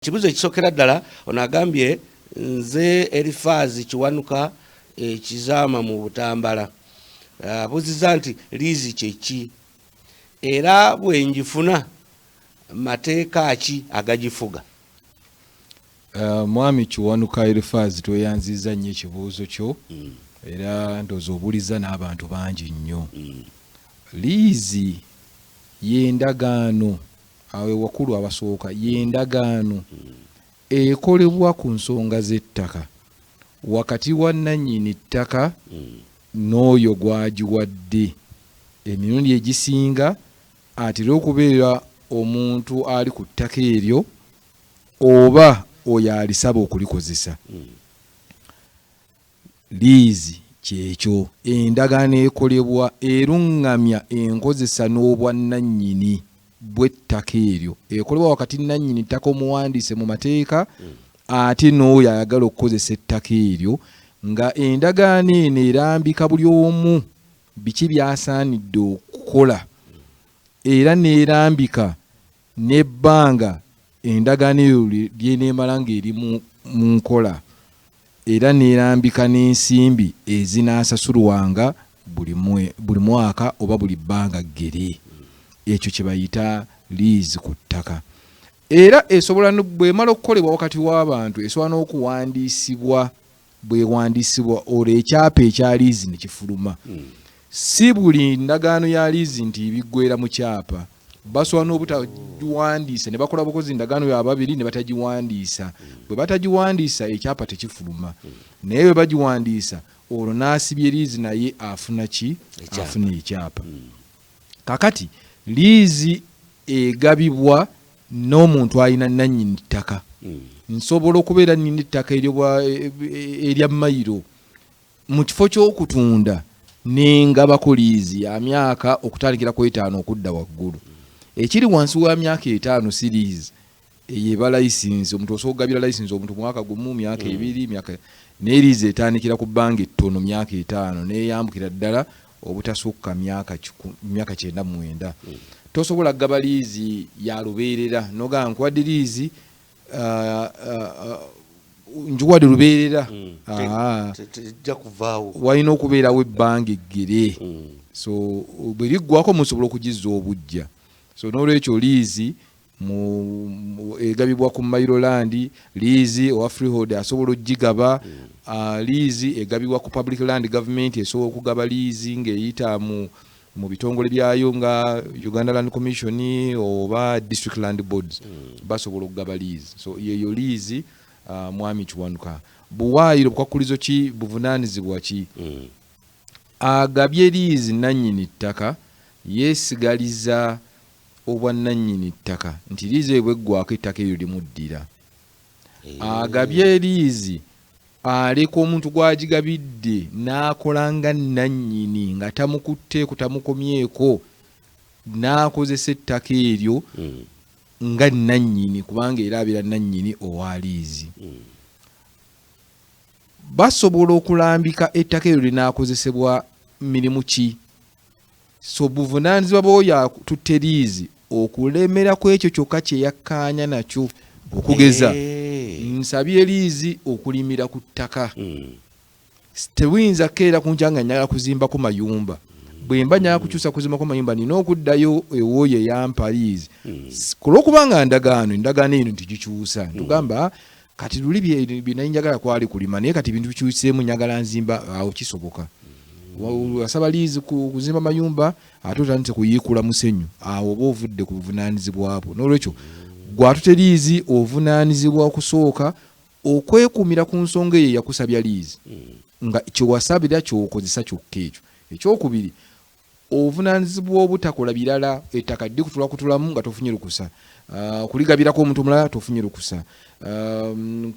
Kibuzo ekisokera ddala ono agambye nze Elifazi Kiwanuka ekizama mu Butambala. Abuuziza nti liizi kyeki era bwenjifuna mateeka ki agagifuga? Mwami Kiwanuka Elifazi tweyanziza nnyo ekibuuzo kyo era ndowooza obuuliza n'abantu bangi nnyo. Liizi y'endagaano awe wakulu abasooka y'endagaano ekolebwa ku nsonga z'ettaka wakati wa nannyini ttaka n'oyo gwagiwadde. Emirundi egisinga atera okubeera omuntu ali ku ttaka eryo oba oyo alisaba okulikozesa. Liizi kyekyo endagaano ekolebwa erungamya enkozesa n'obwannannyini bw'ettaka eryo ekolebwa wakati nannyini ttaka omuwandiise mu mateeka ate n'oyo ayagala okukozesa ettaka eryo, nga endagaano eno erambika buli omu biki byasaanidde okukola era n'erambika n'ebbanga endagaano eyo lyeneemala ng'eri mu nkola, era n'erambika n'ensimbi ezinaasasulwanga buli mwaka oba buli bbanga ggere. Ekyo kye bayita liizi ku ttaka. Era esobola bw'emala okukolebwa wakati w'abantu esobola n'okuwandiisibwa, bwewandiisibwa olwo ekyapa ekya liizi ne kifuluma. Si buli ndagaano ya liizi nti ibiggwera mu kyapa, basobola n'obutagiwandiisa ne bakola bukozi ndagaano ya babiri ne batagiwandiisa. Bwe batagiwandiisa ekyapa tekifuluma, naye bwe bagiwandiisa olwo n'asibye liizi naye afuna ki? Afuna ekyapa. Kakati liizi egabibwa n'omuntu alina nannyini ttaka. Nsobola okubeera nnyini ttaka erya mayiro mu kifo ky'okutunda n'engabako liizi ya myaka okutandikira ku 5 okudda waggulu. Ekiri wansi wa myaka 5 si liizi, eyeba layisinsi. Omuntu osobola okugabira layisinsi omuntu mwaka gumu, myaka 2, ne liizi etandikira ku bbanga ettono myaka 5 n'eyambukira ddala obutasukka myaka 99. Tosobola kugaba liizi ya lubeerera noga nkuwadde liizi njuwadde lubeerera. Tejja kuvaawo, walina okubeerawo ebbanga eggere. So bwe liggwako musobola okugizza obujja. So n'olwekyo liizi egabibwa ku Mayiroland, liizi owa freehold asobola okugigaba. Liizi egabibwa ku public land government esobola okugaba liizi ng'eyita mu bitongole byayo nga Uganda Land Commission oba District Land Boards basobola okugaba liizi. So yeyo liizi. Mwami Kiwanuka buwaayiro bukwakulizo ki, buvunaanyizibwa ki? Agabye liizi nannyini ttaka yeesigaliza obwannannyini ttaka nti liizi bweggwako ettaka eryo limuddira. Agabye liizi aleka omuntu gwagigabidde n'akola nga nannyini nga tamukutteeko tamukomyeko, n'akozesa ettaka eryo nga nannyini kubanga era abeera nannyini owa liizi. Basobola okulambika ettaka eryo linaakozesebwa mirimu ki? So buvunaanyizibwa bw'oyo atutte liizi okulemera ku ekyo kyokka kye yakkaanya nakyo. Okugeza nsabye liizi okulimira ku ttaka. Tewuyinza keera kunja nga njagala kuzimbako mayumba. Bwe mba njagala kukyusa kuzimbako mayumba nina okuddayo ewooyo eyampa liizi. Kulwokubanga endagaano eno ntigikyusa. Tugamba kati luli bye nali njagala kwali kulima naye kati bintu bikyuseemu njagala nzimba, awo kisoboka. Wasaba liizi kuzimba mayumba ate otandise kuyiikula musenyu, awo oba ovudde ku buvunaanyizibwa bwo. N'olwekyo gwatutte liizi ovunaanyizibwa okusooka okwekuumira ku nsonga eyo yakusabya liizi nga kyewasabira kyokozesa kyokka ekyo. Ekyokubiri, obuvunaanyizibwa obutakola birala, ettaka kutulamu nga tofunye lukusa, kuligabirako omuntu mulala tofunye lukusa,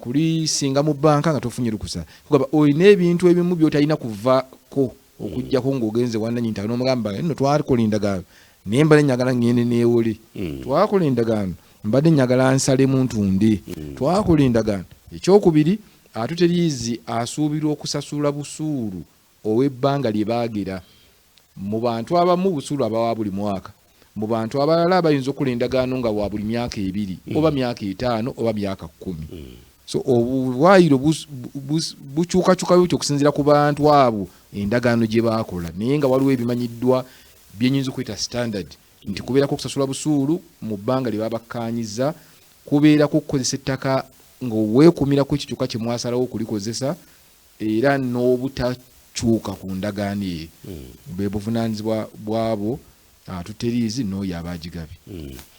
kulisinga mu bbanka nga tofunye lukusa. Kugamba olina ebintu ebimu by'otalina kuvaako okuggyako ng'ogenze wannannyini ttaka n'omugamba nno twakola endagaano naye mbadde njagala ngende neewole, twakola endagaano mbadde njagala nsalemu ntunde, twakola endagaano. Ekyokubiri, atutte liizi asuubirwa okusasula busuulu ow'ebbanga lye baagera. Mu bantu abamu busuulu abawa buli mwaka, mu bantu abalala bayinza okukola endagaano nga wa buli myaka 2 oba myaka 5 oba myaka 10. So obuwaayiro bukyukakyuka bityo okusinziira ku bantu abo endagaano gye baakola, naye nga waliwo ebimanyiddwa byenyinza okuyita standard nti kubeerako okusasula busuulu mu bbanga lye babakkaanyiza, kubeerako okukozesa ettaka nga weekumira ku ekikyuka kye mwasalawo okulikozesa, era n'obutakyuka ku ndagaano eyo bwe buvunaanyizibwa bwabo tuteriizi n'oyo abaagigabye.